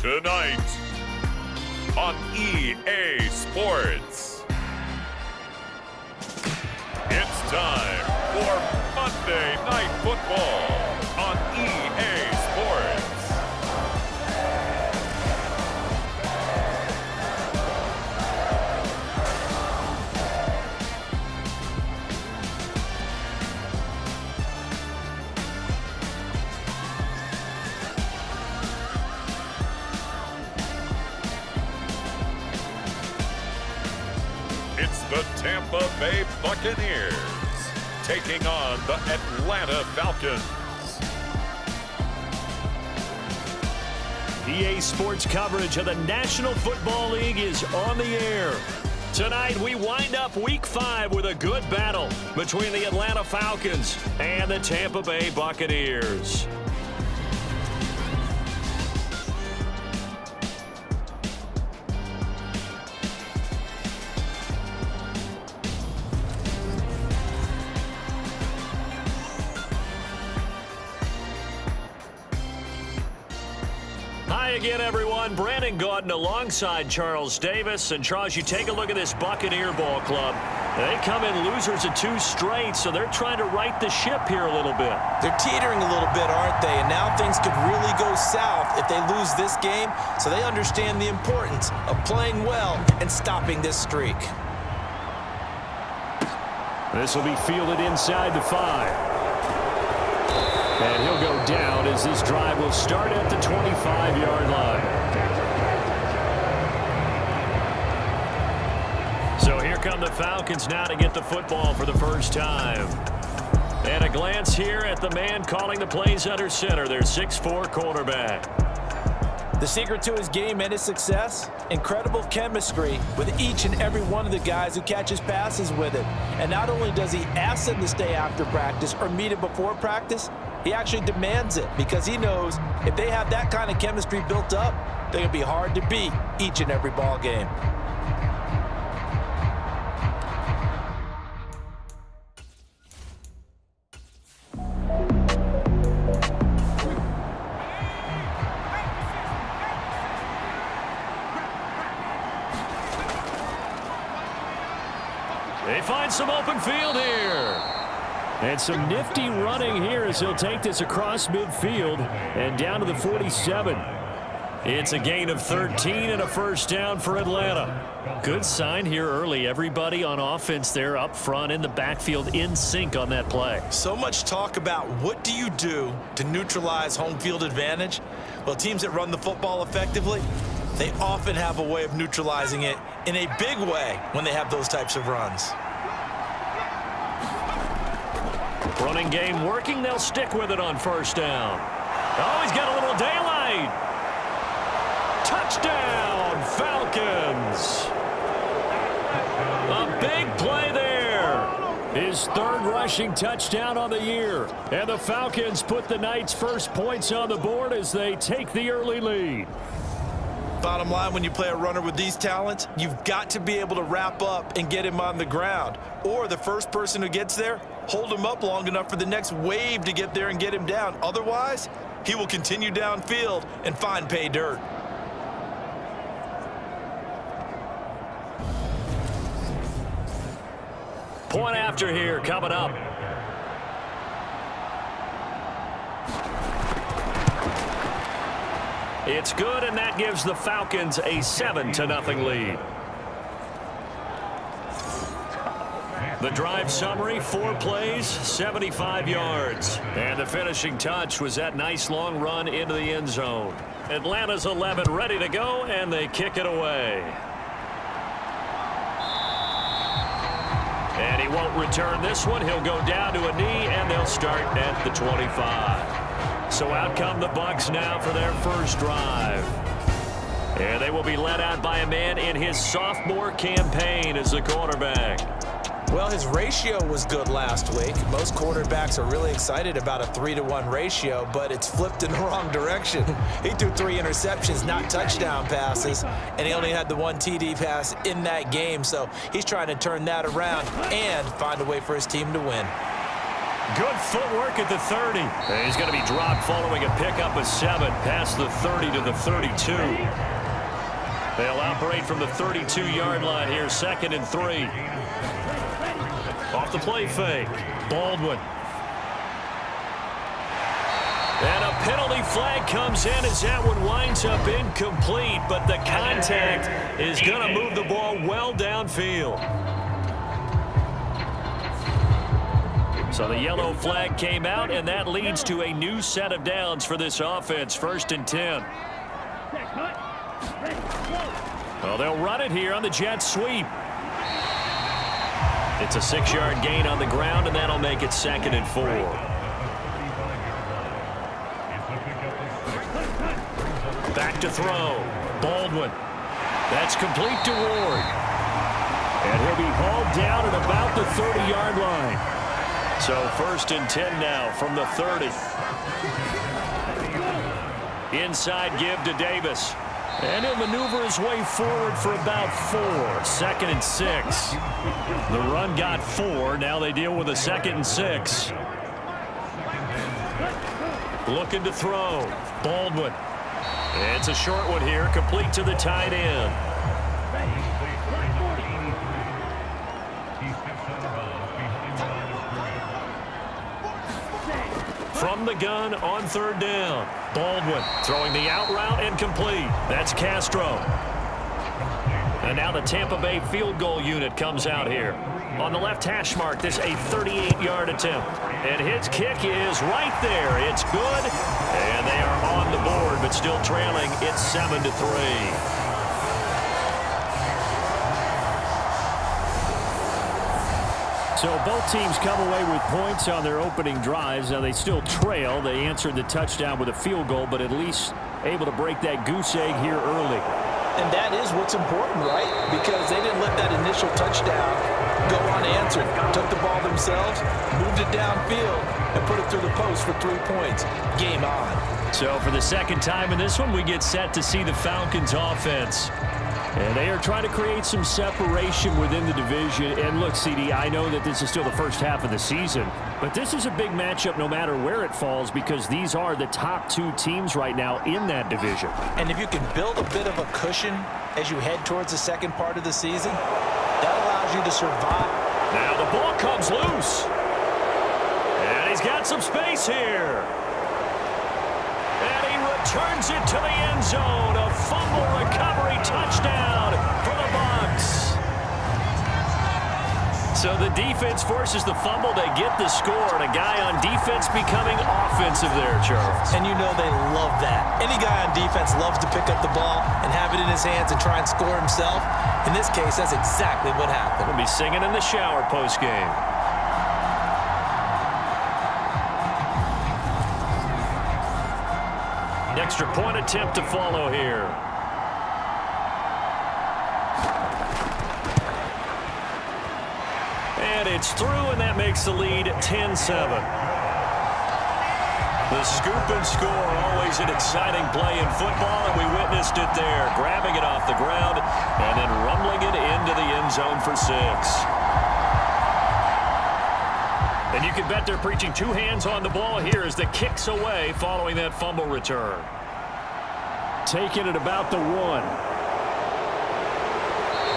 Tonight on EA Sports. It's time for Monday Night Football on EA Sports. It's the Tampa Bay Bucaneers taking on the Atlanta Falcons. EA Sports coverage of the National Football League is on the air. Tonight, we wind up Week 5 with a good battle between the Atlanta Falcons and the Tampa Bay Buccaneers. Hi again, everyone. Brandon Gautin alongside Charles Davis. And Charles, you take a look at this Buccaneer ball club. They come in losers of 2 straight, so they're trying to right the ship here a little bit. They're teetering a little bit, aren't they? And now things could really go south if they lose this game. So they understand the importance of playing well and stopping this streak. This will be fielded inside the 5. And he'll go down as this drive will start at the 25-yard line. So here come the Falcons now to get the football for the first time. And a glance here at the man calling the plays under center, their 6'4" quarterback. The secret to his game and his success, incredible chemistry with each and every one of the guys who catches passes with him. And not only does he ask them to stay after practice or meet him before practice, he actually demands it because he knows if they have that kind of chemistry built up, they're going to be hard to beat each and every ball game. They find some open field here. And some nifty running here as he'll take this across midfield and down to the 47. It's a gain of 13 and a first down for Atlanta. Good sign here early. Everybody on offense there up front in the backfield in sync on that play. So much talk about what do you do to neutralize home field advantage? Well, teams that run the football effectively, they often have a way of neutralizing it in a big way when they have those types of runs. Running game working. They'll stick with it on first down. Oh, he's got a little daylight. Touchdown, Falcons. A big play there. His 3rd rushing touchdown on the year. And the Falcons put the night's first points on the board as they take the early lead. Bottom line, when you play a runner with these talents, you've got to be able to wrap up and get him on the ground. Or the first person who gets there, hold him up long enough for the next wave to get there and get him down. Otherwise, he will continue downfield and find pay dirt. Point after here coming up. It's good, and that gives the Falcons a 7-0 lead. The drive summary, 4 plays, 75 yards. And the finishing touch was that nice long run into the end zone. Atlanta's 11 ready to go, and they kick it away. And he won't return this one. He'll go down to a knee, and they'll start at the 25. So out come the Bucs now for their first drive. And they will be led out by a man in his sophomore campaign as the quarterback. Well, his ratio was good last week. Most quarterbacks are really excited about a 3-to-1 ratio, but it's flipped in the wrong direction. He threw 3 interceptions, not touchdown passes, and he only had the 1 TD pass in that game. So he's trying to turn that around and find a way for his team to win. Good footwork at the 30. And he's going to be dropped following a pickup of 7 past the 30 to the 32. They'll operate from the 32-yard line here, 2nd and 3. Off the play fake. Baldwin. And a penalty flag comes in as that one winds up incomplete, but the contact is going to move the ball well downfield. So the yellow flag came out, and that leads to a new set of downs for this offense, 1st and 10. Well, they'll run it here on the jet sweep. It's a 6-yard gain on the ground, and that'll make it 2nd and 4. Back to throw. Baldwin. That's complete to Ward. And he'll be hauled down at about the 30-yard line. So 1st and 10 now from the 30. Inside give to Davis. And he'll maneuver his way forward for about 4. 2nd and 6. The run got 4. Now they deal with a 2nd and 6. Looking to throw. Baldwin. It's a short one here, complete to the tight end. From the gun on 3rd down. Baldwin throwing the out route and complete. That's Castro. And now the Tampa Bay field goal unit comes out here. On the left hash mark, this a 38-yard attempt. And his kick is right there. It's good. And they are on the board, but still trailing. It's 7-3. So both teams come away with points on their opening drives. Now they still trail. They answered the touchdown with a field goal, but at least able to break that goose egg here early. And that is what's important, right? Because they didn't let that initial touchdown go unanswered. Took the ball themselves, moved it downfield, and put it through the post for 3 points. Game on. So for the 2nd time in this one, we get set to see the Falcons offense. And they are trying to create some separation within the division. And look, CD, I know that this is still the first half of the season, but this is a big matchup no matter where it falls because these are the top 2 teams right now in that division. And if you can build a bit of a cushion as you head towards the second part of the season, that allows you to survive. Now the ball comes loose. And he's got some space here. And he returns it to the end zone. A fumble recovery touchdown for the Bucs. So the defense forces the fumble. They get the score. And a guy on defense becoming offensive there, Charles. And you know they love that. Any guy on defense loves to pick up the ball and have it in his hands and try and score himself. In this case, that's exactly what happened. We'll be singing in the shower post-game. Extra point attempt to follow here. And it's through, and that makes the lead 10-7. The scoop and score, always an exciting play in football, and we witnessed it there. Grabbing it off the ground and then rumbling it into the end zone for 6. And you can bet they're preaching 2 hands on the ball here as the kick's away following that fumble return. Taking it about the 1.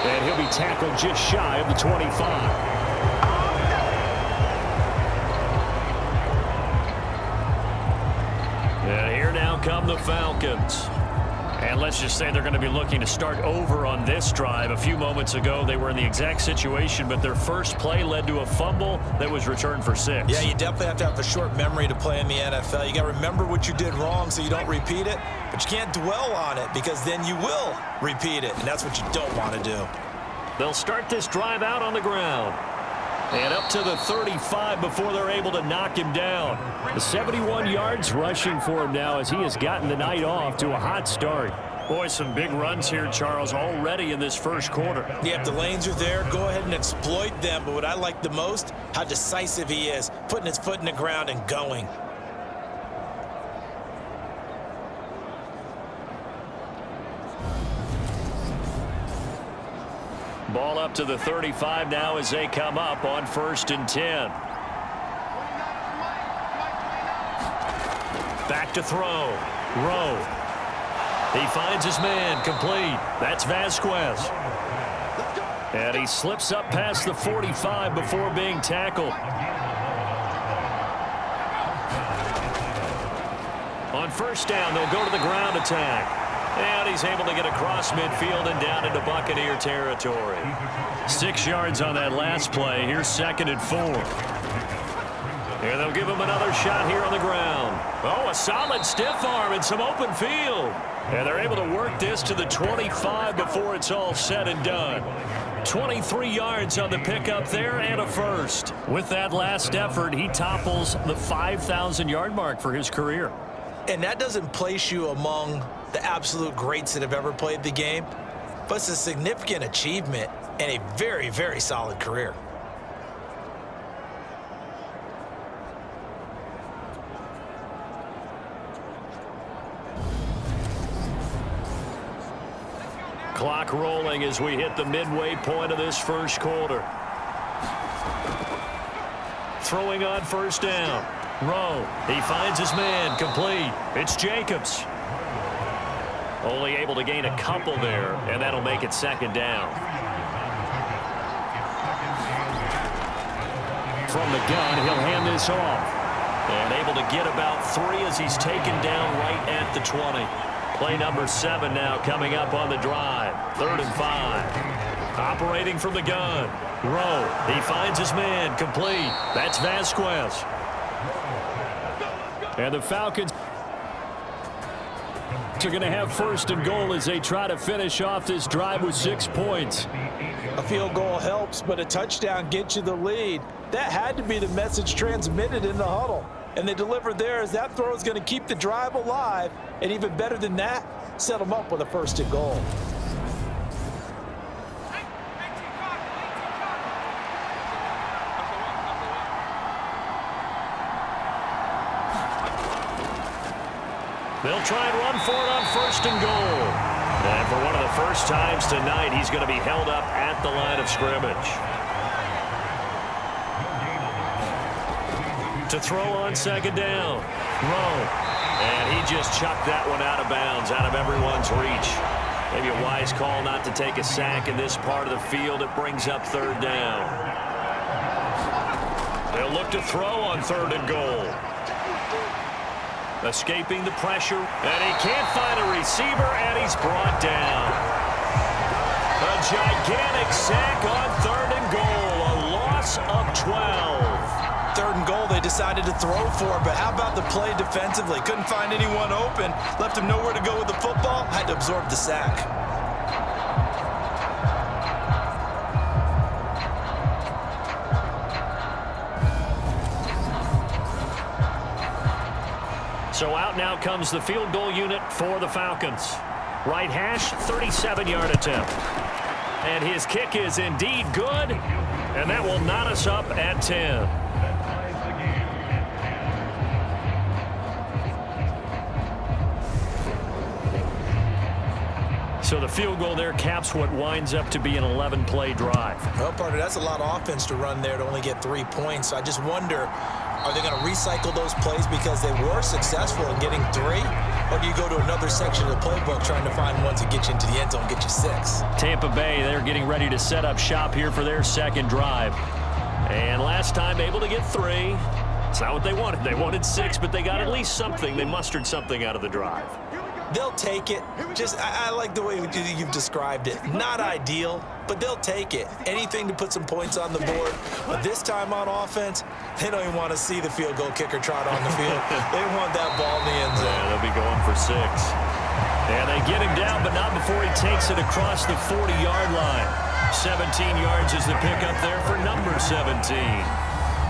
And he'll be tackled just shy of the 25. And here now come the Falcons. And let's just say they're going to be looking to start over on this drive. A few moments ago, they were in the exact situation, but their first play led to a fumble that was returned for 6. Yeah, you definitely have to have a short memory to play in the NFL. You got to remember what you did wrong so you don't repeat it, but you can't dwell on it because then you will repeat it, and that's what you don't want to do. They'll start this drive out on the ground. And up to the 35 before they're able to knock him down. The 71 yards rushing for him now as he has gotten the night off to a hot start. Boy, some big runs here, Charles, already in this first quarter. Yeah, if the lanes are there, go ahead and exploit them. But what I like the most, how decisive he is, putting his foot in the ground and going. Ball up to the 35 now as they come up on 1st and 10. Back to throw. Rowe. He finds his man. Complete. That's Vasquez. And he slips up past the 45 before being tackled. On first down, they'll go to the ground attack. And he's able to get across midfield and down into Buccaneer territory. 6 yards on that last play. Here's 2nd and 4. And they'll give him another shot here on the ground. Oh, a solid stiff arm and some open field. And they're able to work this to the 25 before it's all said and done. 23 yards on the pickup there and a first. With that last effort, he topples the 5,000-yard mark for his career. And that doesn't place you among the absolute greats that have ever played the game, but it's a significant achievement and a very, very solid career. Clock rolling as we hit the midway point of this first quarter. Throwing on first down. Rowe. He finds his man. Complete. It's Jacobs. Only able to gain a couple there, and that'll make it 2nd down. From the gun, he'll hand this off. And able to get about 3 as he's taken down right at the 20. Play number 7 now coming up on the drive. 3rd and 5. Operating from the gun. Rowe. He finds his man. Complete. That's Vasquez. And the Falcons are going to have 1st and goal as they try to finish off this drive with 6 points. A field goal helps, but a touchdown gets you the lead. That had to be the message transmitted in the huddle. And they delivered there as that throw is going to keep the drive alive. And even better than that, set them up with a 1st and goal. They'll try and run for it on 1st and goal. And for one of the first times tonight, he's going to be held up at the line of scrimmage. To throw on 2nd down. Rowe. And he just chucked that one out of bounds, out of everyone's reach. Maybe a wise call not to take a sack in this part of the field. It brings up 3rd down. They'll look to throw on 3rd and goal. Escaping the pressure, and he can't find a receiver, and he's brought down. A gigantic sack on 3rd and goal, a loss of 12. 3rd and goal, they decided to throw for, but how about the play defensively? Couldn't find anyone open, left him nowhere to go with the football, had to absorb the sack. So out now comes the field goal unit for the Falcons. Right hash, 37-yard attempt. And his kick is indeed good, and that will knot us up at 10. So the field goal there caps what winds up to be an 11-play drive. Well, partner, that's a lot of offense to run there to only get 3 points. So I just wonder, are they going to recycle those plays because they were successful in getting 3? Or do you go to another section of the playbook trying to find one to get you into the end zone and get you 6? Tampa Bay, they're getting ready to set up shop here for their 2nd drive. And last time able to get 3. It's not what they wanted. They wanted 6, but they got at least something. They mustered something out of the drive. They'll take it. I like the way you've described it. Not ideal, but they'll take it. Anything to put some points on the board. But this time on offense, they don't even want to see the field goal kicker trot on the field. They want that ball in the end zone. Yeah, they'll be going for 6. And they get him down, but not before he takes it across the 40-yard line. 17 yards is the pickup there for number 17.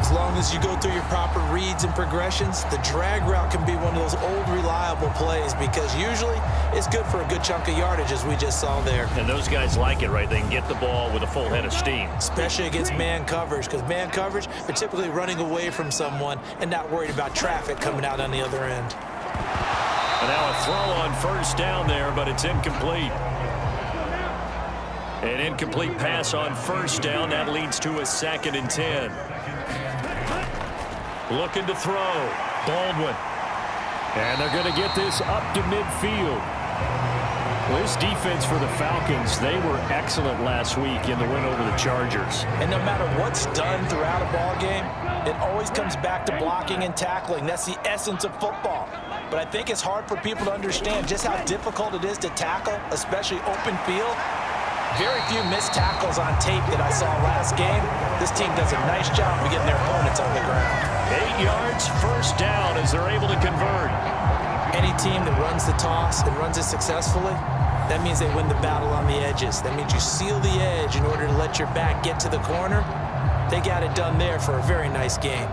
As long as you go through your proper reads and progressions, the drag route can be one of those old reliable plays because usually it's good for a good chunk of yardage as we just saw there. And those guys like it, right? They can get the ball with a full head of steam. Especially against man coverage because man coverage, they're typically running away from someone and not worried about traffic coming out on the other end. And now a throw on first down there, but it's incomplete. An incomplete pass on first down. That leads to a 2nd and 10. Looking to throw. Baldwin. And they're going to get this up to midfield. This defense for the Falcons, they were excellent last week in the win over the Chargers. And no matter what's done throughout a ball game, it always comes back to blocking and tackling. That's the essence of football. But I think it's hard for people to understand just how difficult it is to tackle, especially open field. Very few missed tackles on tape that I saw last game. This team does a nice job of getting their opponents on the ground. 8 yards, first down as they're able to convert. Any team that runs the toss and runs it successfully, that means they win the battle on the edges. That means you seal the edge in order to let your back get to the corner. They got it done there for a very nice game.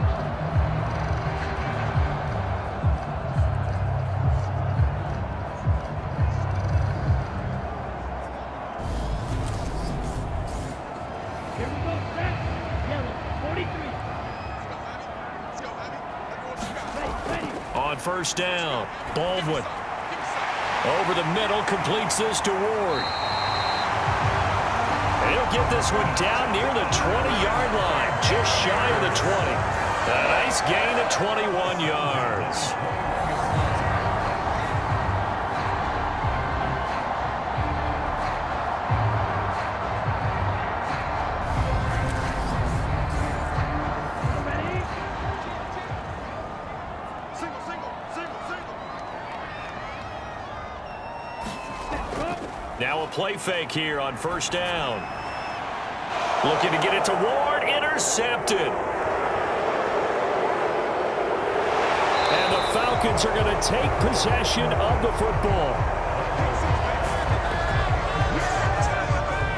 On first down, Baldwin. Over the middle, completes this to Ward. And he'll get this one down near the 20-yard line, just shy of the 20. A nice gain of 21 yards. Now a play fake here on first down. Looking to get it to Ward, intercepted. And the Falcons are going to take possession of the football.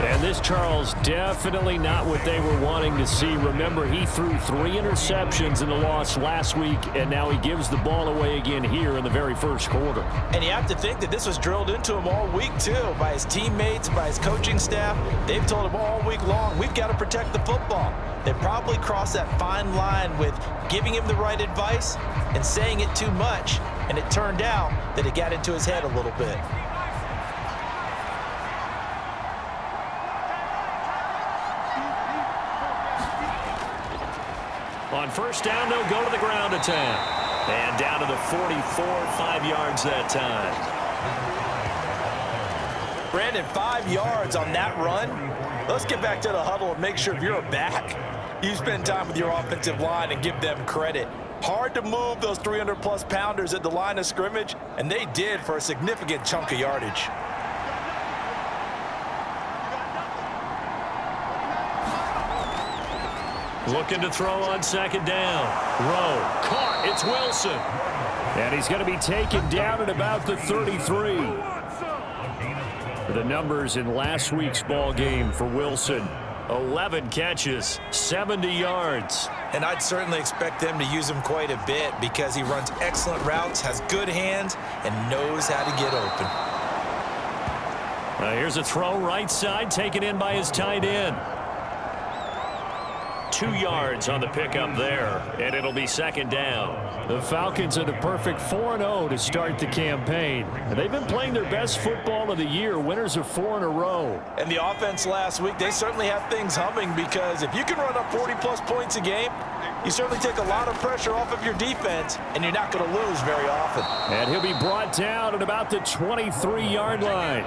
And this, Charles, definitely not what they were wanting to see. Remember, he threw 3 interceptions in the loss last week, and now he gives the ball away again here in the very first quarter. And you have to think that this was drilled into him all week, too, by his teammates, by his coaching staff. They've told him all week long, we've got to protect the football. They probably crossed that fine line with giving him the right advice and saying it too much, and it turned out that it got into his head a little bit. On first down, they'll go to the ground attack. And down to the 44, 5 yards that time. Brandon, 5 yards on that run. Let's get back to the huddle and make sure if you're a back, you spend time with your offensive line and give them credit. Hard to move those 300-plus pounders at the line of scrimmage, and they did for a significant chunk of yardage. Looking to throw on second down. Rowe, caught. It's Wilson. And he's going to be taken down at about the 33. The numbers in last week's ball game for Wilson. 11 catches, 70 yards. And I'd certainly expect them to use him quite a bit because he runs excellent routes, has good hands, and knows how to get open. Here's a throw right side, taken in by his tight end. 2 yards on the pickup there, and it'll be second down. The Falcons are the perfect 4-0 to start the campaign. And they've been playing their best football of the year, winners of 4 in a row. And the offense last week, they certainly have things humming because if you can run up 40-plus points a game, you certainly take a lot of pressure off of your defense, and you're not going to lose very often. And he'll be brought down at about the 23-yard line.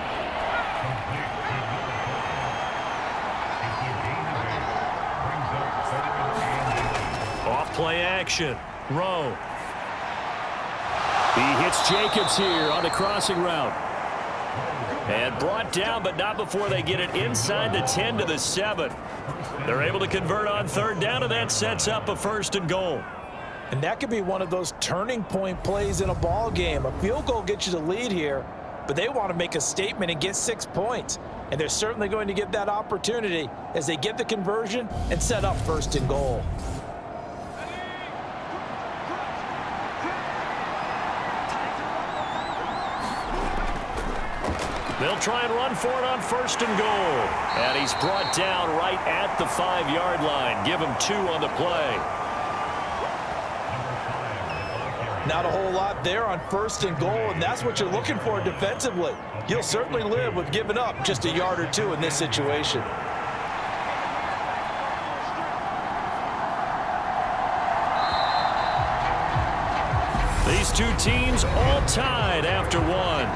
Play action. Rowe. He hits Jacobs here on the crossing route. And brought down, but not before they get it inside the 10 to the 7. They're able to convert on third down, and that sets up a first and goal. And that could be one of those turning point plays in a ball game. A field goal gets you the lead here, but they want to make a statement and get 6 points. And they're certainly going to get that opportunity as they get the conversion and set up first and goal. They'll try and run for it on first and goal. And he's brought down right at the 5-yard line. Give him 2 on the play. Not a whole lot there on first and goal, and that's what you're looking for defensively. You'll certainly live with giving up just a yard or 2 in this situation. These These two teams all tied after one.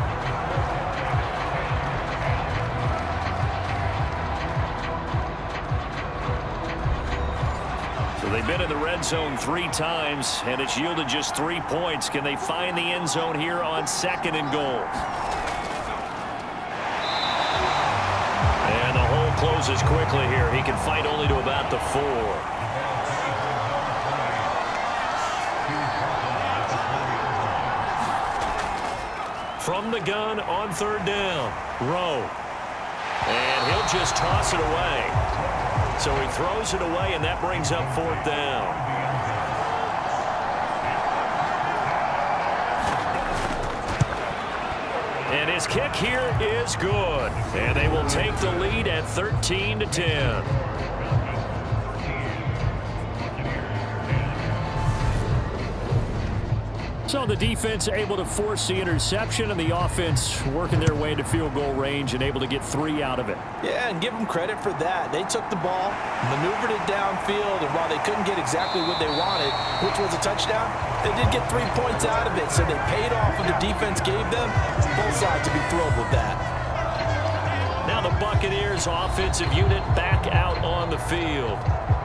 So they've been in the red zone 3 times, and it's yielded just 3 points. Can they find the end zone here on 2nd and goal? And the hole closes quickly here. He can fight only to about the 4. From the gun on 3rd down, Rowe. And he'll just toss it away. So he throws it away, and that brings up 4th down. And his kick here is good. And they will take the lead at 13-10. So the defense able to force the interception, and the offense working their way to field goal range and able to get 3 out of it. Yeah, and give them credit for that. They took the ball, maneuvered it downfield, and while they couldn't get exactly what they wanted, which was a touchdown, they did get 3 points out of it. So they paid off what the defense gave them. Both sides to be thrilled with that. Now the Buccaneers offensive unit back out on the field.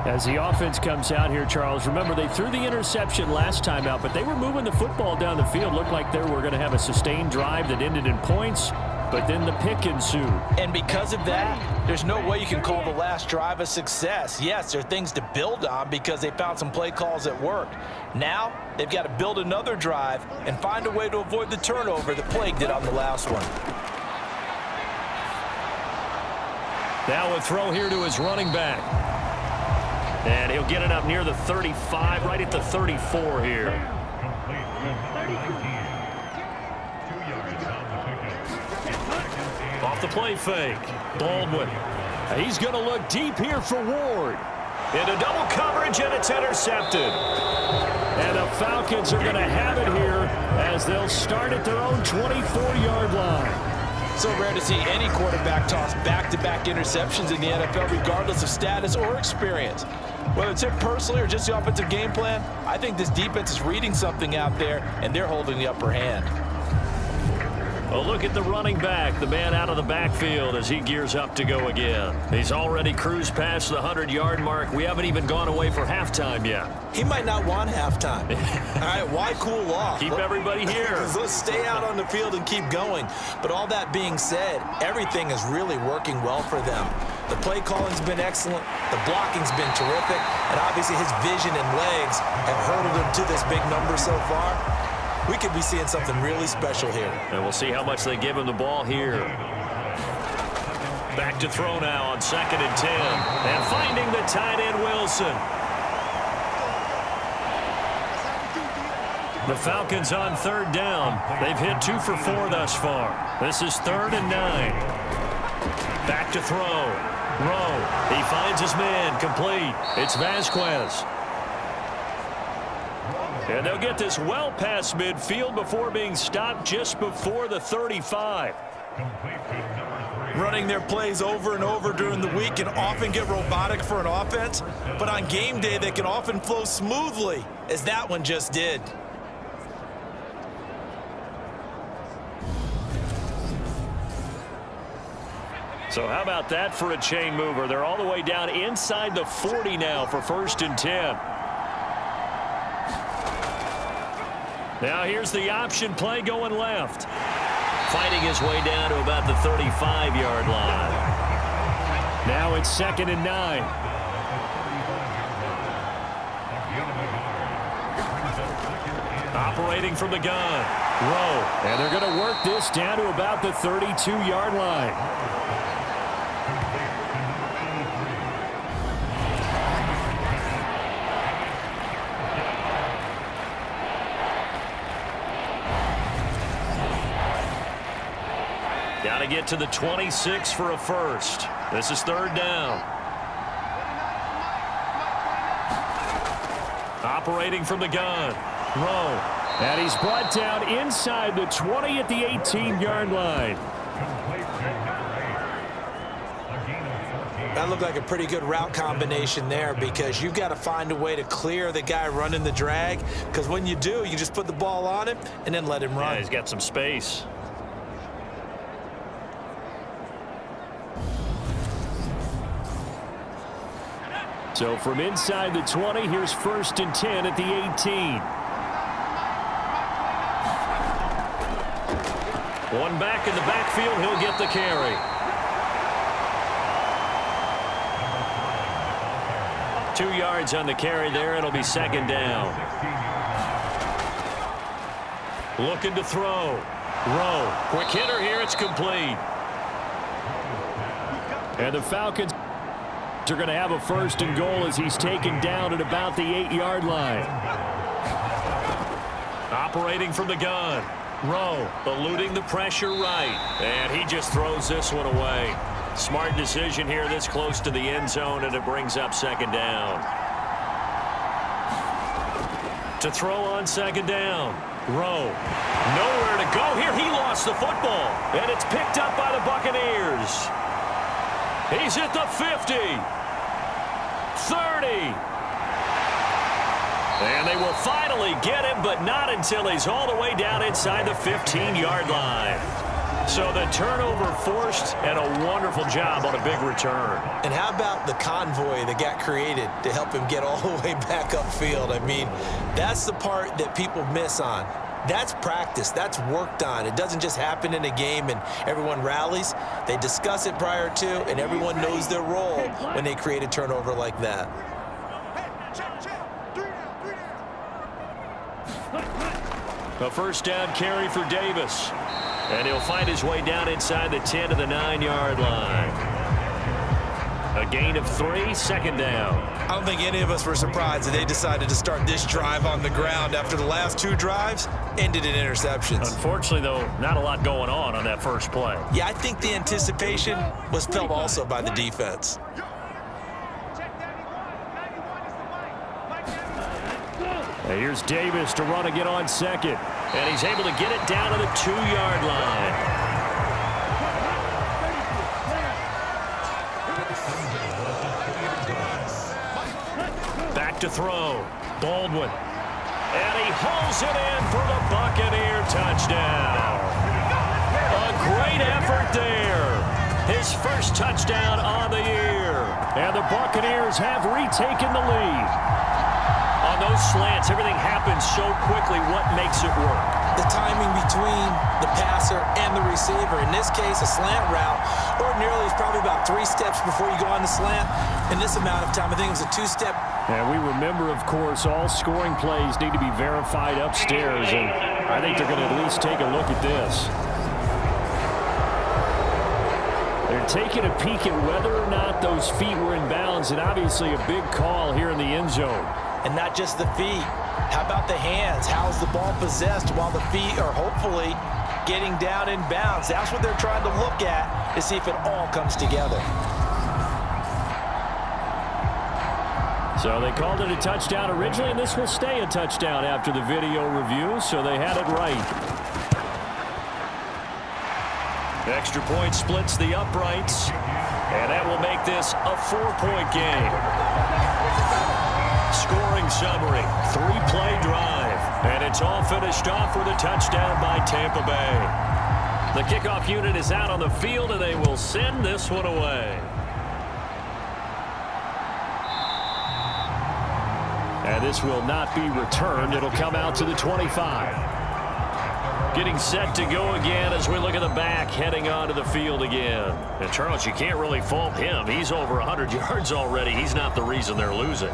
As the offense comes out here, Charles, remember they threw the interception last time out, but they were moving the football down the field. Looked like they were going to have a sustained drive that ended in points, but then the pick ensued. And because of that, there's no way you can call the last drive a success. Yes, there are things to build on because they found some play calls that worked. Now, they've got to build another drive and find a way to avoid the turnover that plagued it on the last one. Now a throw here to his running back. And he'll get it up near the 35, right at the 34 here. Off the play fake. Baldwin. He's going to look deep here for Ward. Into double coverage, and it's intercepted. And the Falcons are going to have it here as they'll start at their own 24-yard line. So rare to see any quarterback toss back-to-back interceptions in the NFL, regardless of status or experience. Whether it's him personally or just the offensive game plan, I think this defense is reading something out there, and they're holding the upper hand. Well, look at the running back, the man out of the backfield as he gears up to go again. He's already cruised past the 100-yard mark. We haven't even gone away for halftime yet. He might not want halftime. All right, why cool off? Keep everybody here. Let's stay out on the field and keep going. But all that being said, everything is really working well for them. The play calling's been excellent. The blocking's been terrific. And obviously his vision and legs have hurdled him to this big number so far. We could be seeing something really special here. And we'll see how much they give him the ball here. Back to throw now on 2nd and 10. And finding the tight end, Wilson. The Falcons on 3rd down. They've hit 2 for 4 thus far. This is 3rd and 9. Back to throw. Rowe. He finds his man. Complete. It's Vasquez. And they'll get this well past midfield before being stopped just before the 35. Running their plays over and over during the week can often get robotic for an offense, but on game day they can often flow smoothly, as that one just did. So how about that for a chain mover? They're all the way down inside the 40 now for 1st and 10. Now here's the option play going left. Fighting his way down to about the 35-yard line. Now it's 2nd and 9. Operating from the gun. Rowe. And they're going to work this down to about the 32-yard line. Got to get to the 26 for a first. This is 3rd down. Operating from the gun. Rowe. And he's brought down inside the 20 at the 18-yard line. That looked like a pretty good route combination there because you've got to find a way to clear the guy running the drag, because when you do, you just put the ball on him and then let him run. Yeah, he's got some space. So from inside the 20, here's 1st and 10 at the 18. One back in the backfield, he'll get the carry. 2 yards on the carry there. It'll be 2nd down. Looking to throw. Rowe. Quick hitter here. It's complete. And the Falcons are going to have a 1st and goal as he's taken down at about the 8-yard line. Operating from the gun. Rowe eluding the pressure right. And he just throws this one away. Smart decision here this close to the end zone, and it brings up 2nd down. To throw on 2nd down. Rowe. Nowhere to go here. He lost the football. And it's picked up by the Buccaneers. He's at the 50. 30. And they will finally get him, but not until he's all the way down inside the 15-yard line. So the turnover forced, and a wonderful job on a big return. And how about the convoy that got created to help him get all the way back upfield? I mean, that's the part that people miss on. That's practice. That's worked on. It doesn't just happen in a game and everyone rallies. They discuss it prior to, and everyone knows their role when they create a turnover like that. A 1st down carry for Davis. And he'll find his way down inside the 10 to the 9-yard line. A gain of 3, 2nd down. I don't think any of us were surprised that they decided to start this drive on the ground after the last 2 drives ended in interceptions. Unfortunately, though, not a lot going on that first play. Yeah, I think the anticipation was felt also by the defense. And here's Davis to run again on 2nd. And he's able to get it down to the 2-yard line. Back to throw. Baldwin. And he hauls it in for the Buccaneer touchdown. A great effort there. His 1st touchdown on the year. And the Buccaneers have retaken the lead. On those slants, everything happens so quickly. What makes it work? The timing between the passer and the receiver. In this case, a slant route ordinarily is probably about 3 steps before you go on the slant. In this amount of time, I think it was a 2-step. And we remember, of course, all scoring plays need to be verified upstairs, and I think they're going to at least take a look at this. They're taking a peek at whether or not those feet were in bounds, and obviously a big call here in the end zone. And not just the feet. How about the hands? How's the ball possessed while the feet are hopefully getting down in bounds? That's what they're trying to look at to see if it all comes together. So they called it a touchdown originally, and this will stay a touchdown after the video review, so they had it right. Extra point splits the uprights, and that will make this a 4-point game. Scoring summary, 3-play drive, and it's all finished off with a touchdown by Tampa Bay. The kickoff unit is out on the field, and they will send this one away. And this will not be returned. It'll come out to the 25. Getting set to go again as we look at the back, heading onto the field again. And Charles, you can't really fault him. He's over 100 yards already. He's not the reason they're losing.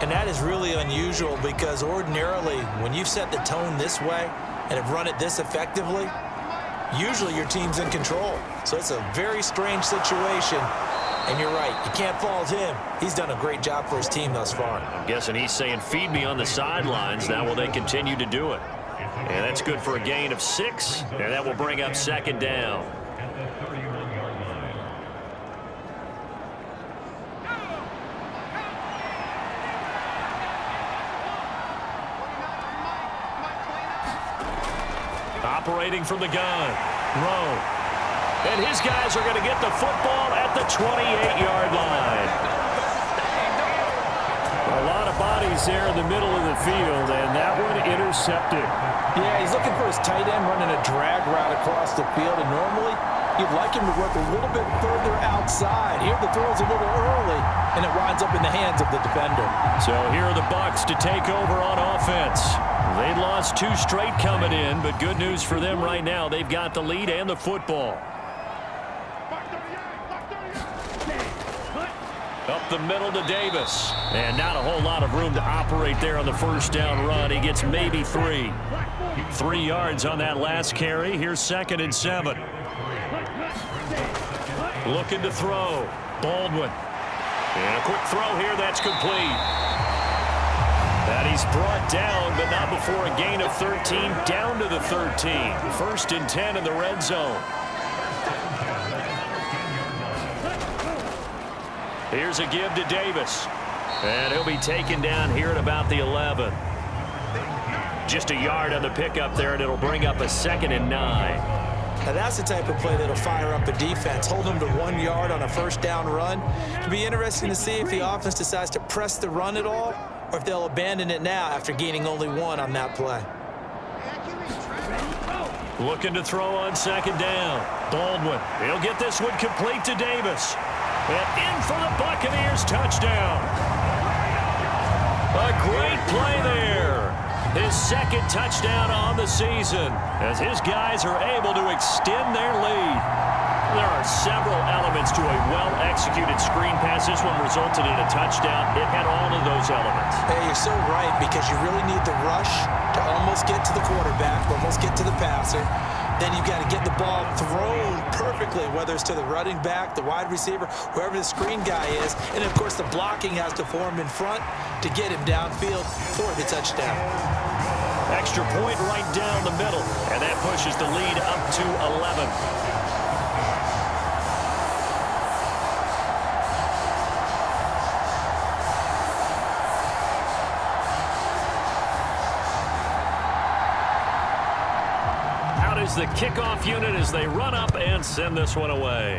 And that is really unusual because ordinarily when you've set the tone this way and have run it this effectively, usually your team's in control. So it's a very strange situation. And you're right, you can't fault him. He's done a great job for his team thus far. I'm guessing he's saying, feed me on the sidelines. Now will they continue to do it? And that's good for a gain of 6, and that will bring up 2nd down. Operating from the gun. Rowe. And his guys are going to get the football at the 28-yard line. A lot of bodies there in the middle of the field, and that one intercepted. Yeah, he's looking for his tight end running a drag route across the field, and normally you'd like him to work a little bit further outside. Here the throw's a little early, and it winds up in the hands of the defender. So here are the Bucs to take over on offense. They lost 2 straight coming in, but good news for them right now. They've got the lead and the football. Up the middle to Davis. And not a whole lot of room to operate there on the first down run. He gets maybe 3. 3 yards on that last carry. Here's 2nd and 7. Looking to throw. Baldwin. And a quick throw here. That's complete. And he's brought down, but not before a gain of 13. Down to the 13. 1st and 10 in the red zone. Here's a give to Davis. And he'll be taken down here at about the 11. Just a yard on the pickup there, and it'll bring up a 2nd and 9. Now that's the type of play that'll fire up a defense. Hold them to 1 yard on a first down run. It'll be interesting to see if the offense decides to press the run at all, or if they'll abandon it now after gaining only 1 on that play. Looking to throw on 2nd down. Baldwin. He'll get this one complete to Davis. And in for the Buccaneers touchdown. A great play there. His 2nd touchdown on the season as his guys are able to extend their lead. There are several elements to a well-executed screen pass. This one resulted in a touchdown. It had all of those elements. Hey, you're so right, because you really need the rush to almost get to the quarterback, almost get to the passer. Then you've got to get the ball thrown perfectly, whether it's to the running back, the wide receiver, whoever the screen guy is. And, of course, the blocking has to form in front to get him downfield for the touchdown. Extra point right down the middle, and that pushes the lead up to 11. The kickoff unit as they run up and send this one away.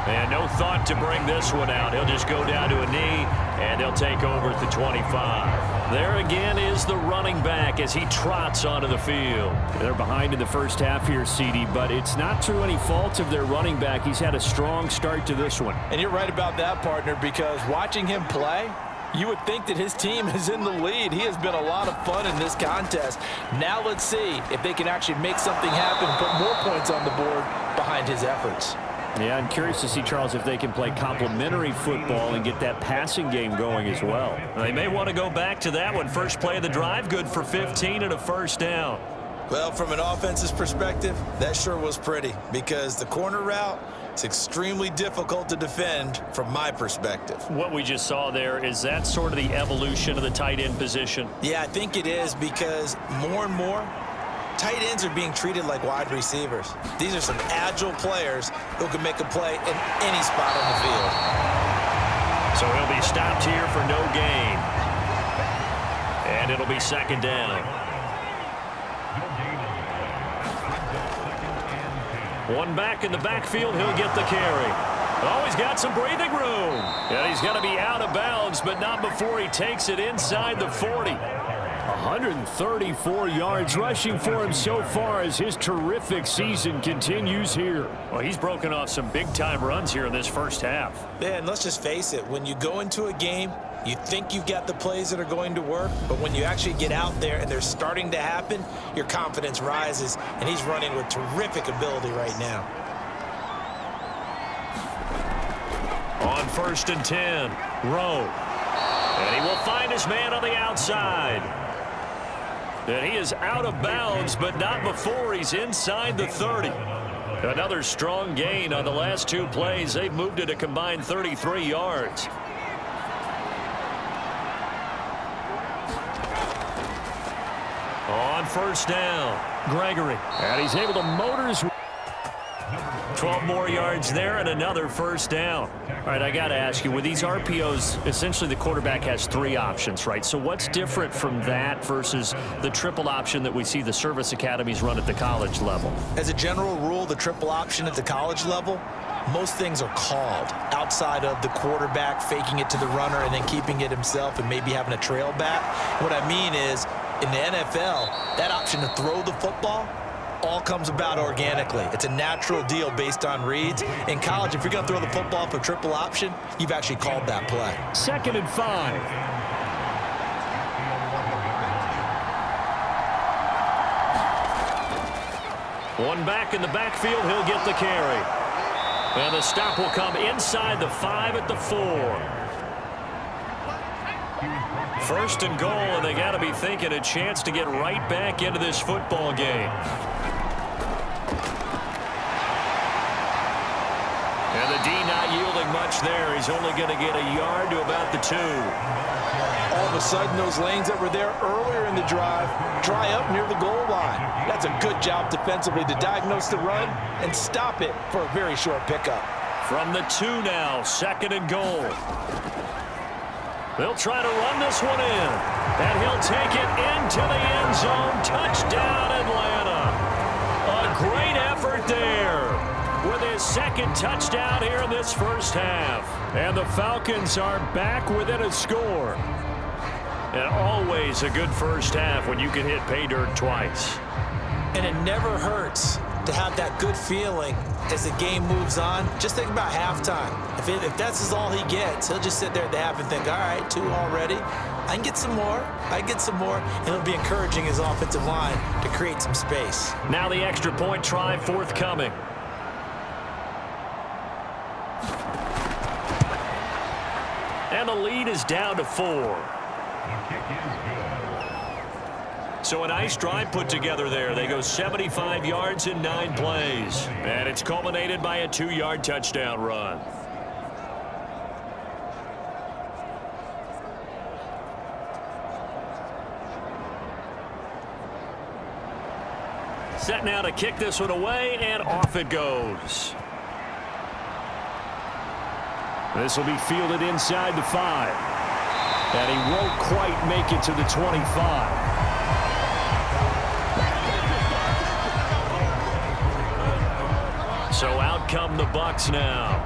And no thought to bring this one out. He'll just go down to a knee, and they'll take over at the 25. There again is the running back as he trots onto the field. They're behind in the first half here, CD, but it's not through any fault of their running back. He's had a strong start to this one. And you're right about that, partner, because watching him play, you would think that his team is in the lead. He has been a lot of fun in this contest. Now let's see if they can actually make something happen and put more points on the board behind his efforts. Yeah, I'm curious to see, Charles, if they can play complementary football and get that passing game going as well. They may want to go back to that one. First play of the drive, good for 15 and a first down. Well, from an offensive perspective, that sure was pretty, because the corner route, it's extremely difficult to defend from my perspective. What we just saw there, is that sort of the evolution of the tight end position? Yeah, I think it is, because more and more, tight ends are being treated like wide receivers. These are some agile players who can make a play in any spot on the field. So he'll be stopped here for no gain. And it'll be 2nd down. One back in the backfield, he'll get the carry. Oh, he's got some breathing room. And he's going to be out of bounds, but not before he takes it inside the 40. 134 yards rushing for him so far as his terrific season continues here. Well, he's broken off some big-time runs here in this first half. Yeah, and let's just face it, when you go into a game, you think you've got the plays that are going to work, but when you actually get out there and they're starting to happen, your confidence rises, and he's running with terrific ability right now. On 1st and 10, Rowe. And he will find his man on the outside. And he is out of bounds, but not before he's inside the 30. Another strong gain on the last 2 plays. They've moved it a combined 33 yards. On 1st down, Gregory. And he's able to motor his 12 more yards there and another first down. All right, I got to ask you, with these RPOs, essentially the quarterback has 3 options, right? So what's different from that versus the triple option that we see the service academies run at the college level? As a general rule, the triple option at the college level, most things are called outside of the quarterback faking it to the runner and then keeping it himself and maybe having a trail back. What I mean is, in the NFL, that option to throw the football all comes about organically. It's a natural deal based on reads. In college, if you're going to throw the football for triple option, you've actually called that play. 2nd and 5. One back in the backfield, he'll get the carry. And the stop will come inside the 5 at the 4. 1st and goal, and they got to be thinking a chance to get right back into this football game. And the D not yielding much there. He's only going to get a yard to about the 2. All of a sudden, those lanes that were there earlier in the drive dry up near the goal line. That's a good job defensively to diagnose the run and stop it for a very short pickup. From the 2 now, 2nd and goal. They'll try to run this one in. And he'll take it into the end zone. Touchdown, Atlanta. A great effort there with his 2nd touchdown here in this first half. And the Falcons are back within a score. And always a good first half when you can hit pay dirt twice. And it never hurts to have that good feeling as the game moves on. Just think about halftime. If that's all he gets, he'll just sit there at the half and think, all right, 2 already. I can get some more. And it'll be encouraging his offensive line to create some space. Now the extra point try forthcoming. And the lead is down to 4. So a nice drive put together there. They go 75 yards in 9 plays. And it's culminated by a 2-yard touchdown run. Set now to kick this one away, and off it goes. This will be fielded inside the 5. And he won't quite make it to the 25. So out come the Bucs now.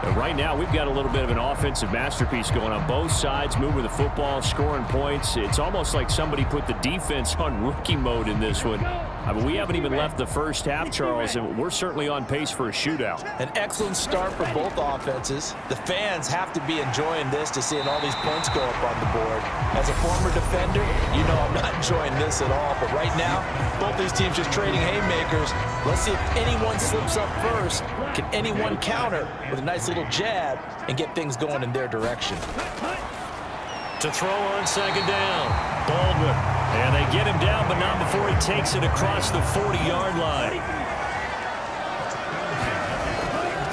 And right now, we've got a little bit of an offensive masterpiece going on both sides, moving the football, scoring points. It's almost like somebody put the defense on rookie mode in this one. I mean, we haven't even left the first half, Charles, and we're certainly on pace for a shootout. An excellent start for both offenses. The fans have to be enjoying this to seeing all these points go up on the board. As a former defender, you know I'm not enjoying this at all. But right now, both these teams just trading haymakers. Let's see if anyone slips up first. Can anyone counter with a nice little jab and get things going in their direction? To throw on 2nd down, Baldwin. And they get him down, but not before he takes it across the 40-yard line.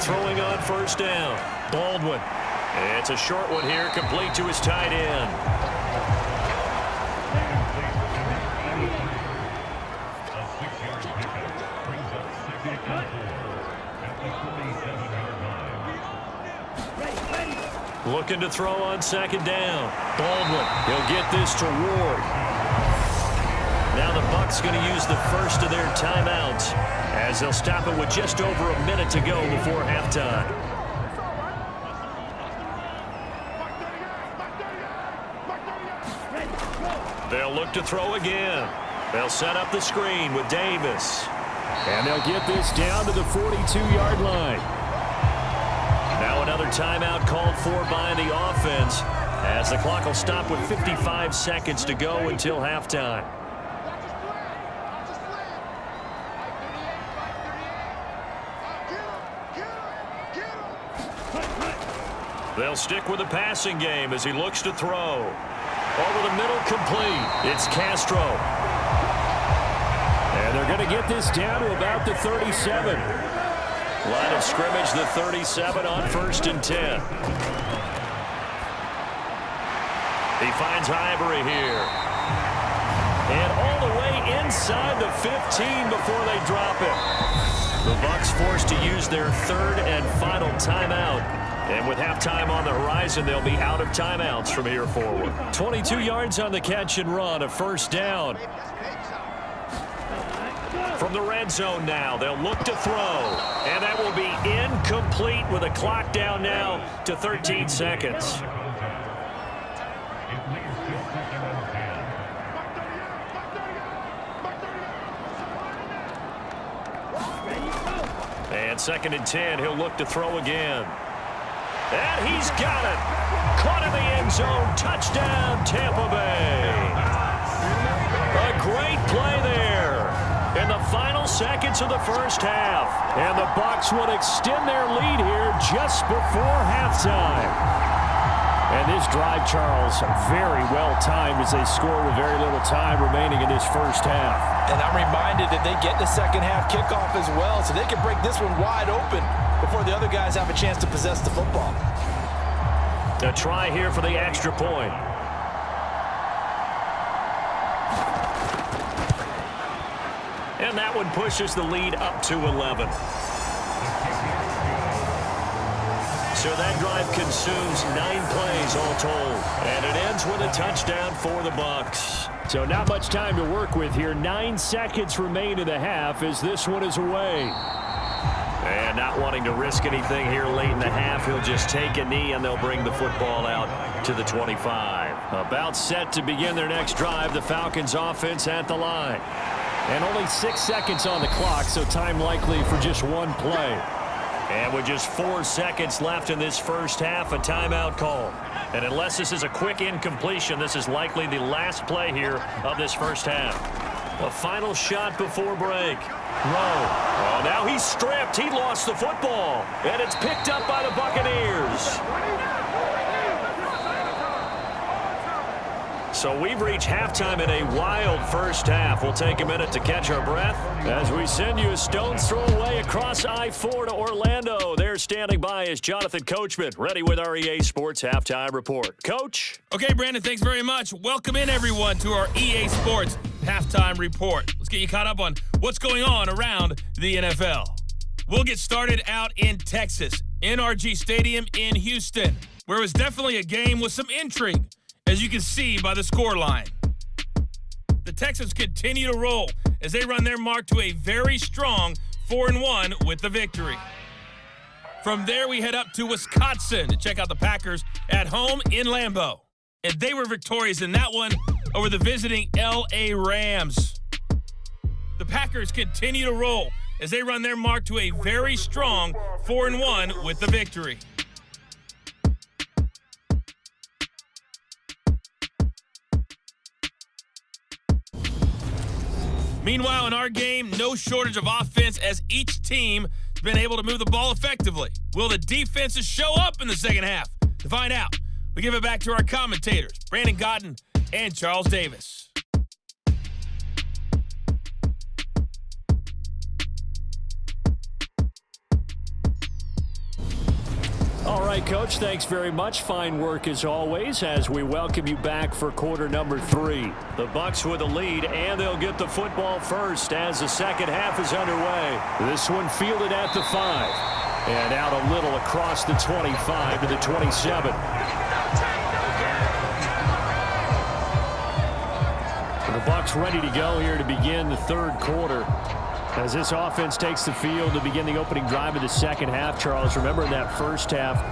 Throwing on 1st down, Baldwin. It's a short one here, complete to his tight end. Looking to throw on 2nd down. Baldwin, he'll get this to Ward. Now the Bucs going to use the first of their timeouts as they'll stop it with just over a minute to go before halftime. They'll look to throw again. They'll set up the screen with Davis. And they'll get this down to the 42-yard line. Now another timeout called for by the offense as the clock will stop with 55 seconds to go until halftime. They'll stick with the passing game as he looks to throw. Over the middle, complete. It's Castro. And they're going to get this down to about the 37. Line of scrimmage, the 37 on 1st and 10. He finds Ivory here. And all the way inside the 15 before they drop it. The Bucs forced to use their third and final timeout. And with halftime on the horizon, they'll be out of timeouts from here forward. 22 yards on the catch and run, a first down. From the red zone now, they'll look to throw. And that will be incomplete with a clock down now to 13 seconds. And 2nd and 10, he'll look to throw again. And he's got it. Caught in the end zone. Touchdown, Tampa Bay. A great play there in the final seconds of the first half. And the Bucs would extend their lead here just before halftime. And this drive, Charles, very well timed as they score with very little time remaining in this first half. And I'm reminded that they get the second half kickoff as well, so they can break this one wide open before the other guys have a chance to possess the football. A try here for the extra point. And that one pushes the lead up to 11. So that drive consumes 9 plays all told. And it ends with a touchdown for the Bucs. So not much time to work with here. 9 seconds remain in the half as this one is away. And not wanting to risk anything here late in the half, he'll just take a knee and they'll bring the football out to the 25. About set to begin their next drive, the Falcons offense at the line. And only 6 seconds on the clock, so time likely for just one play. And with just 4 seconds left in this first half, a timeout call. And unless this is a quick incompletion, this is likely the last play here of this first half. A final shot before break. Rowe. Oh, now he's stripped. He lost the football. And it's picked up by the Buccaneers. So we've reached halftime in a wild first half. We'll take a minute to catch our breath as we send you a stone's throw away across I-4 to Orlando. There standing by is Jonathan Coachman, ready with our EA Sports Halftime Report. Coach? Okay, Brandon, thanks very much. Welcome in, everyone, to our EA Sports Halftime Report. Let's get you caught up on what's going on around the NFL. We'll get started out in Texas, NRG Stadium in Houston, where it was definitely a game with some intrigue, as you can see by the scoreline. The Texans continue to roll as they run their mark to a very strong 4-1 with the victory. From there, we head up to Wisconsin to check out the Packers at home in Lambeau. And they were victorious in that one over the visiting L.A. Rams. The Packers continue to roll as they run their mark to a very strong 4-1 with the victory. Meanwhile, in our game, no shortage of offense as each team has been able to move the ball effectively. Will the defenses show up in the second half? To find out, we give it back to our commentators, Brandon Godden and Charles Davis. All right, Coach, thanks very much. Fine work as always as we welcome you back for quarter number 3. The Bucs with a lead, and they'll get the football first as the second half is underway. This one fielded at the 5 and out a little across the 25 to the 27. The Bucs ready to go here to begin the third quarter. As this offense takes the field to begin the opening drive of the second half, Charles, remember in that first half,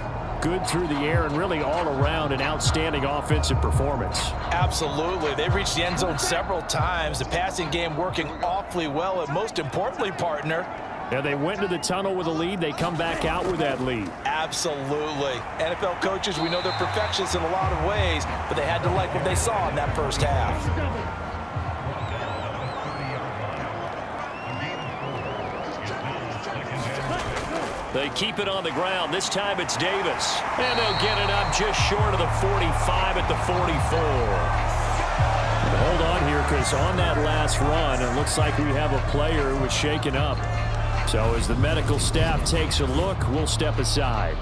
good through the air and really all around an outstanding offensive performance. Absolutely. They've reached the end zone several times. The passing game working awfully well, and most importantly, partner. Yeah, they went to the tunnel with a lead. They come back out with that lead. Absolutely. NFL coaches, we know they're perfectionists in a lot of ways, but they had to like what they saw in that first half. They keep it on the ground. This time it's Davis. And they'll get it up just short of the 45 at the 44. And hold on here, because on that last run, it looks like we have a player who was shaken up. So as the medical staff takes a look, we'll step aside.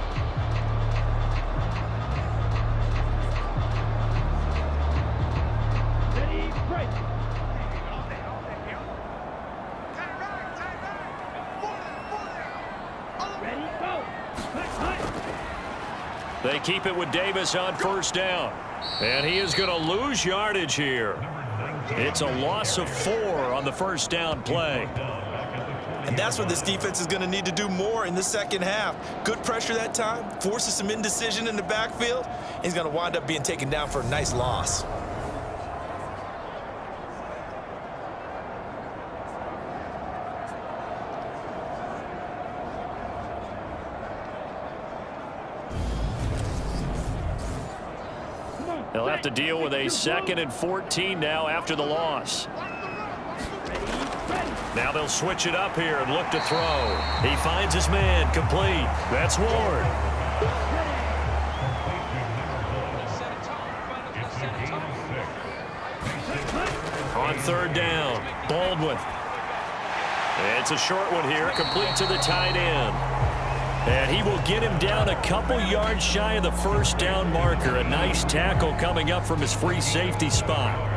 They keep it with Davis on first down. And he is going to lose yardage here. It's a loss of 4 on the first down play. And that's what this defense is going to need to do more in the second half. Good pressure that time, forces some indecision in the backfield. He's going to wind up being taken down for a nice loss. They'll have to deal with a 2nd and 14 now after the loss. Now they'll switch it up here and look to throw. He finds his man, complete. That's Ward. On third down, Baldwin. It's a short one here, complete to the tight end. And he will get him down a couple yards shy of the first down marker. A nice tackle coming up from his free safety spot.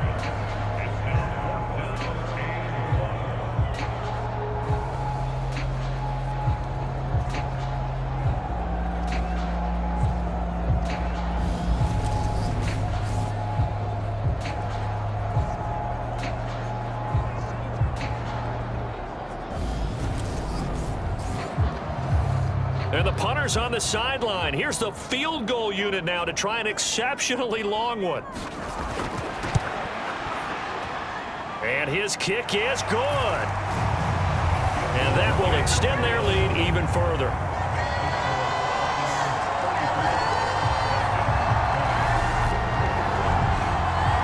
And the punter's on the sideline. Here's the field goal unit now to try an exceptionally long one. And his kick is good. And that will extend their lead even further.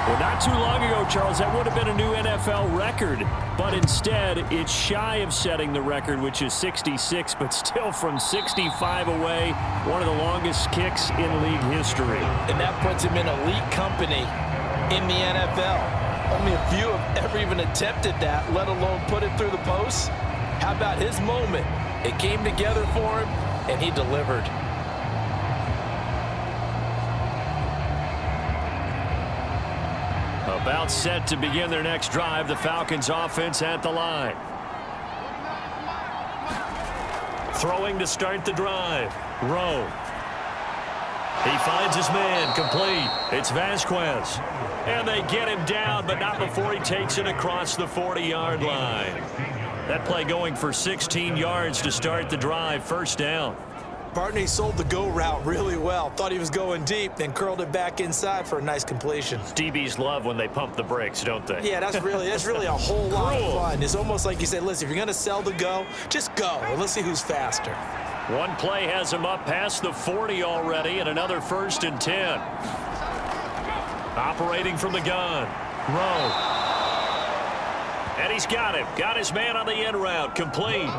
Well, not too long ago, Charles, that would have been a new NFL record. But instead, it's shy of setting the record, which is 66, but still from 65 away, one of the longest kicks in league history. And that puts him in elite company in the NFL. Only a few have ever even attempted that, let alone put it through the post. How about his moment? It came together for him, and he delivered. About set to begin their next drive, the Falcons offense at the line. Throwing to start the drive. Rowe. He finds his man, complete. It's Vasquez. And they get him down, but not before he takes it across the 40-yard line. That play going for 16 yards to start the drive, first down. Barney sold the go route really well. Thought he was going deep, then curled it back inside for a nice completion. DBs love when they pump the brakes, don't they? Yeah, that's really a whole lot of fun. It's almost like you say, listen, if you're going to sell the go, just go, and let's see who's faster. One play has him up past the 40 already, and another 1st and 10. Operating from the gun. Rowe. And he's got him. Got his man on the end route. Complete.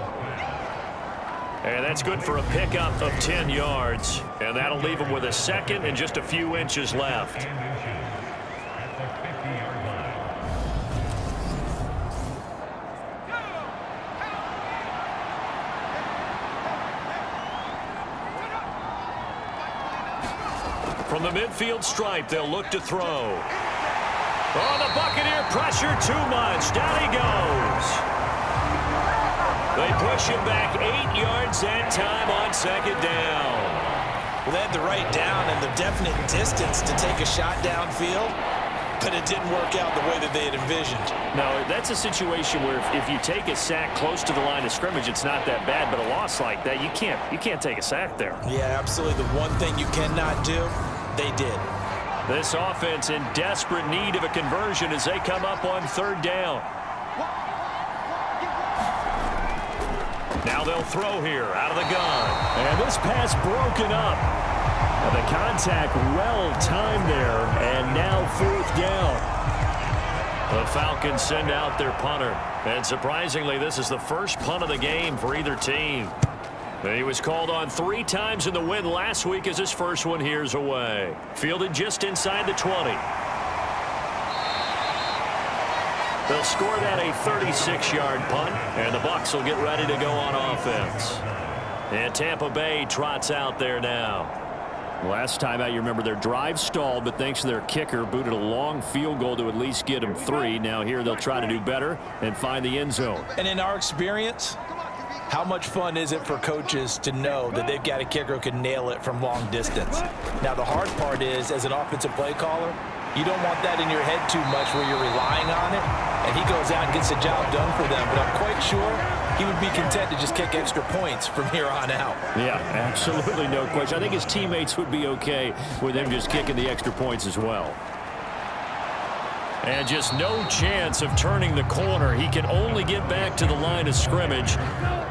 And that's good for a pickup of 10 yards. And that'll leave him with a 2nd and just a few inches left. From the midfield stripe, they'll look to throw. Oh, the Buccaneer pressure too much. Down he goes. They push him back 8 yards that time on 2nd down. Well, they had the right down and the definite distance to take a shot downfield, but it didn't work out the way that they had envisioned. No, that's a situation where if you take a sack close to the line of scrimmage, it's not that bad, but a loss like that, you can't take a sack there. Yeah, absolutely. The one thing you cannot do, they did. This offense in desperate need of a conversion as they come up on 3rd down. Now they'll throw here out of the gun. And this pass broken up. And the contact well timed there. And now 4th down. The Falcons send out their punter. And surprisingly, this is the first punt of the game for either team. He was called on 3 times in the win last week as his first one here's away. Fielded just inside the 20. They'll score that a 36-yard punt, and the Bucs will get ready to go on offense. And Tampa Bay trots out there now. Last time out, you remember their drive stalled, but thanks to their kicker, booted a long field goal to at least get them 3. Now here they'll try to do better and find the end zone. And in our experience, How much fun is it for coaches to know that they've got a kicker who can nail it from long distance? Now, the hard part is, as an offensive play caller, you don't want that in your head too much where you're relying on it, and he goes out and gets the job done for them. But I'm quite sure he would be content to just kick extra points from here on out. Yeah, absolutely no question. I think his teammates would be okay with him just kicking the extra points as well. And just no chance of turning the corner. He can only get back to the line of scrimmage.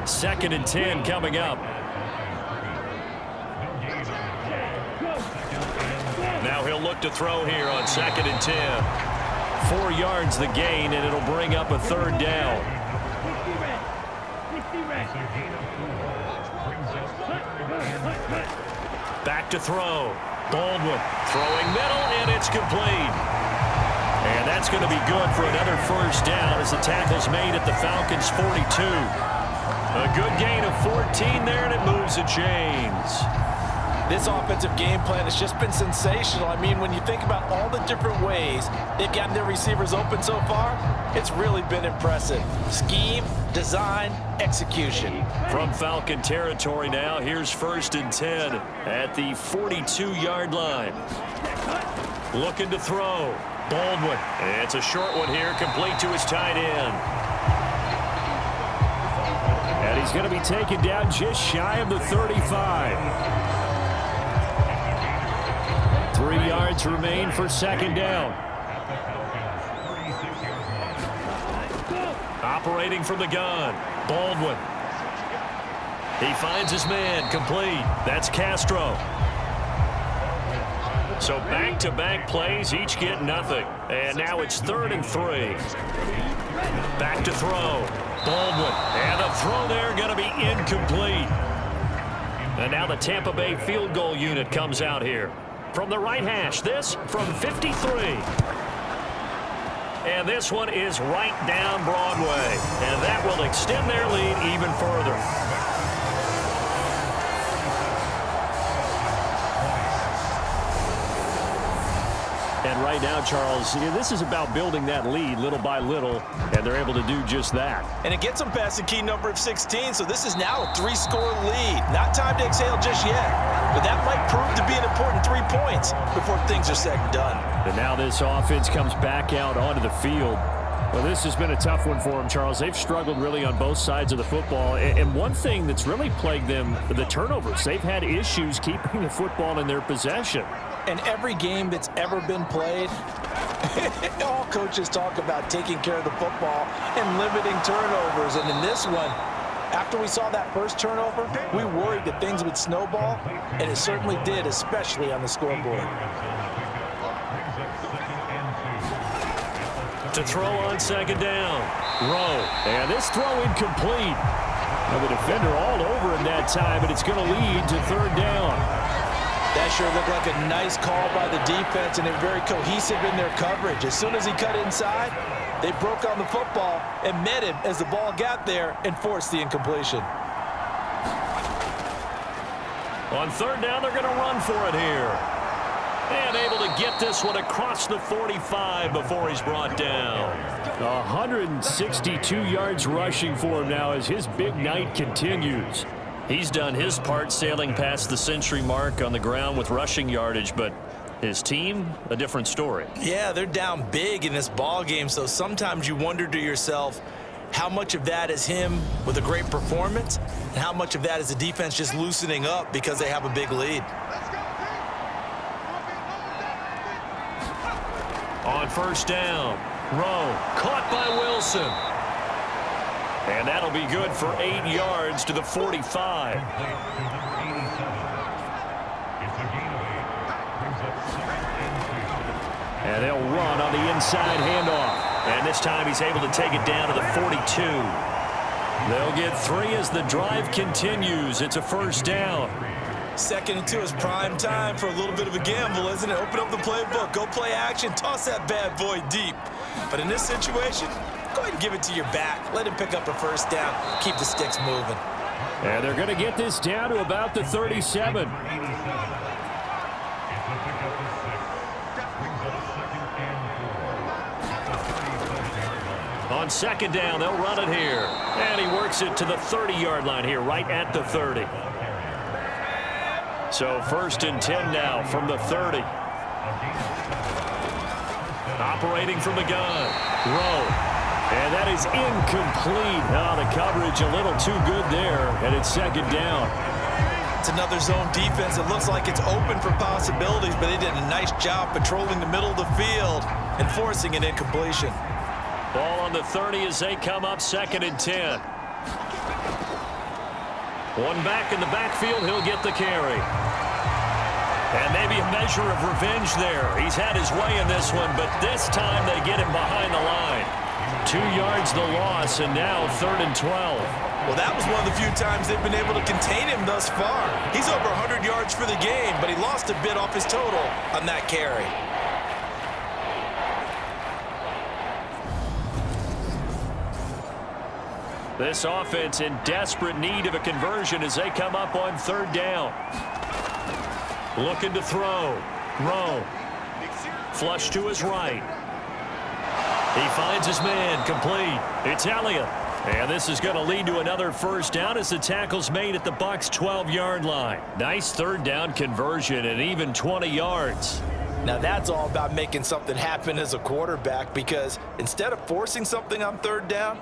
2nd and 10 coming up. Now he'll look to throw here on 2nd and 10. 4 yards the gain, and it'll bring up a 3rd down. Back to throw. Baldwin throwing middle, and it's complete. And that's going to be good for another 1st down as the tackle's made at the Falcons' 42. A good gain of 14 there, and it moves the chains. This offensive game plan has just been sensational. I mean, when you think about all the different ways they've gotten their receivers open so far, it's really been impressive. Scheme, design, execution. From Falcon territory now, here's 1st and 10 at the 42-yard line. Looking to throw. Baldwin. It's a short one here, complete to his tight end. And he's going to be taken down just shy of the 35. 3 yards remain for 2nd down. Operating from the gun. Baldwin. He finds his man, complete. That's Castro. So back-to-back plays, each get nothing. And now it's 3rd and 3. Back to throw. Baldwin. And the throw there going to be incomplete. And now the Tampa Bay field goal unit comes out here. From the right hash, this from 53. And this one is right down Broadway. And that will extend their lead even further. And right now, Charles, this is about building that lead little by little, and they're able to do just that. And it gets them past the key number of 16, so this is now a 3-score lead. Not time to exhale just yet, but that might prove to be an important 3 points before things are said and done. And now this offense comes back out onto the field. Well, this has been a tough one for them, Charles. They've struggled really on both sides of the football. And one thing that's really plagued them, the turnovers. They've had issues keeping the football in their possession. In every game that's ever been played, all coaches talk about taking care of the football and limiting turnovers. And in this one, after we saw that first turnover, we worried that things would snowball, and it certainly did, especially on the scoreboard. To throw on 2nd down. Rowe. And this throw incomplete. Now the defender all over him that time, and it's going to lead to 3rd down. That sure looked like a nice call by the defense, and they're very cohesive in their coverage. As soon as he cut inside, they broke on the football and met him as the ball got there and forced the incompletion. On 3rd down, they're going to run for it here. And able to get this one across the 45 before he's brought down. 162 yards rushing for him now as his big night continues. He's done his part sailing past the century mark on the ground with rushing yardage, but his team, a different story. Yeah, they're down big in this ball game, so sometimes you wonder to yourself how much of that is him with a great performance and how much of that is the defense just loosening up because they have a big lead. On 1st down, Rowe caught by Wilson. And that'll be good for 8 yards to the 45. And they'll run on the inside handoff. And this time he's able to take it down to the 42. They'll get 3 as the drive continues. It's a 1st down. 2nd and 2 is prime time for a little bit of a gamble, isn't it? Open up the playbook, go play action, toss that bad boy deep. But in this situation, go ahead and give it to your back. Let him pick up a 1st down. Keep the sticks moving. And they're going to get this down to about the 37. On second down. They'll run it here. And he works it to the 30-yard line here, right at the 30. So 1st and 10 now from the 30. Operating from the gun. Rowe. And that is incomplete. Oh, the coverage a little too good there. And it's second down. It's another zone defense. It looks like it's open for possibilities, but they did a nice job patrolling the middle of the field and forcing an incompletion. Ball on the 30 as they come up 2nd and 10. One back in the backfield. He'll get the carry. And maybe a measure of revenge there. He's had his way in this one, but this time they get him behind the line. 2 yards the loss, and now 3rd and 12. Well, that was one of the few times they've been able to contain him thus far. He's over 100 yards for the game, but he lost a bit off his total on that carry. This offense in desperate need of a conversion as they come up on 3rd down. Looking to throw. Rowe. Flush to his right. He finds his man. Complete. It's Elliott. And this is going to lead to another 1st down as the tackle's made at the Bucs' 12-yard line. Nice 3rd down conversion and even 20 yards. Now that's all about making something happen as a quarterback, because instead of forcing something on 3rd down,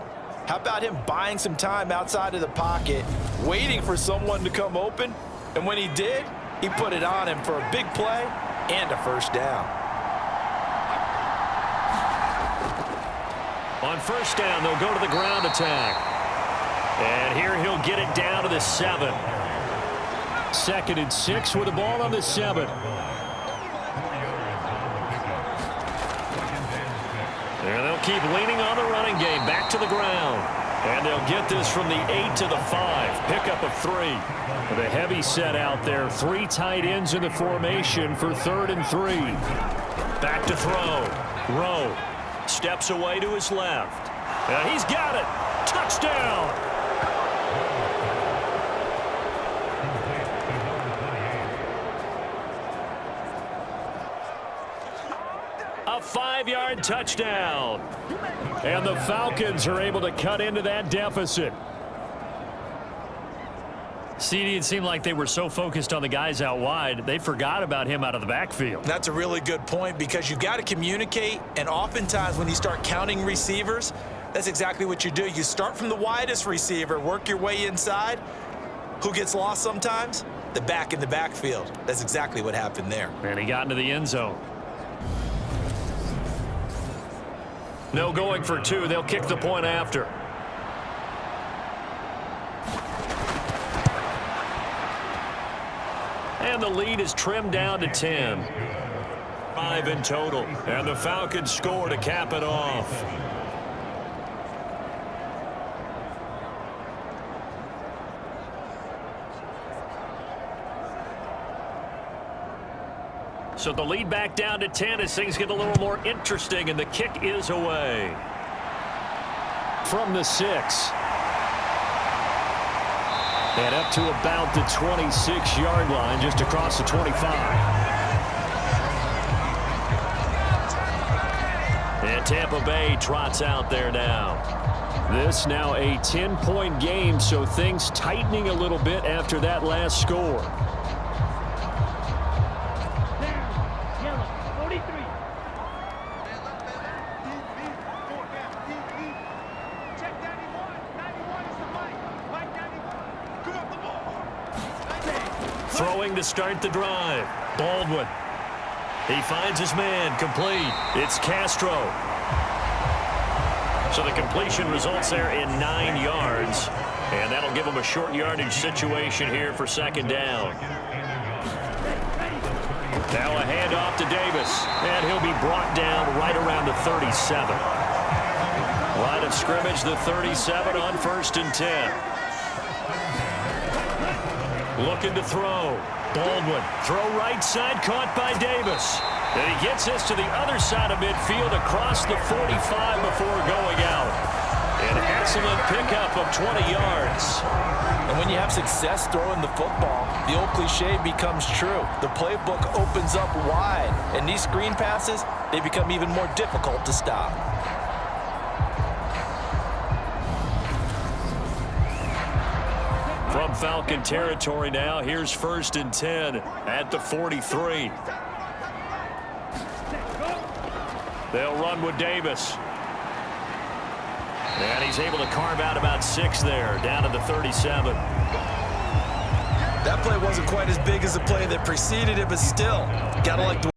how about him buying some time outside of the pocket, waiting for someone to come open, and when he did, he put it on him for a big play and a 1st down. On 1st down, they'll go to the ground attack. And here he'll get it down to the 7. 2nd and 6 with the ball on the 7. And they'll keep leaning on the running game. Back to the ground. And they'll get this from the 8 to the 5. Pickup of 3. With a heavy set out there. 3 tight ends in the formation for 3rd and 3. Back to throw. Rowe. Steps away to his left. And he's got it. Touchdown. A 5-yard touchdown. And the Falcons are able to cut into that deficit. CD, it seemed like they were so focused on the guys out wide, they forgot about him out of the backfield. That's a really good point, because you've got to communicate, and oftentimes when you start counting receivers, that's exactly what you do. You start from the widest receiver, work your way inside. Who gets lost sometimes? The back in the backfield. That's exactly what happened there. And he got into the end zone. No going for 2. They'll kick the point after. And the lead is trimmed down to 10. 5 in total. And the Falcons score to cap it off. So the lead back down to 10 as things get a little more interesting, and the kick is away. From the 6. And up to about the 26-yard line, just across the 25. And Tampa Bay trots out there now. This now a 10-point game, so things tightening a little bit after that last score. Throwing to start the drive. Baldwin. He finds his man. Complete. It's Castro. So the completion results there in 9 yards. And that'll give him a short yardage situation here for 2nd down. Now a handoff to Davis. And he'll be brought down right around the 37. Line of scrimmage, the 37 on 1st and 10. Looking to throw. Baldwin. Throw right side, caught by Davis. And he gets this to the other side of midfield across the 45 before going out. An excellent pickup of 20 yards. And when you have success throwing the football, the old cliche becomes true. The playbook opens up wide, and these screen passes, they become even more difficult to stop. From Falcon territory now, here's 1st and 10 at the 43. They'll run with Davis. And he's able to carve out about 6 there, down to the 37. That play wasn't quite as big as the play that preceded it, but still, gotta like the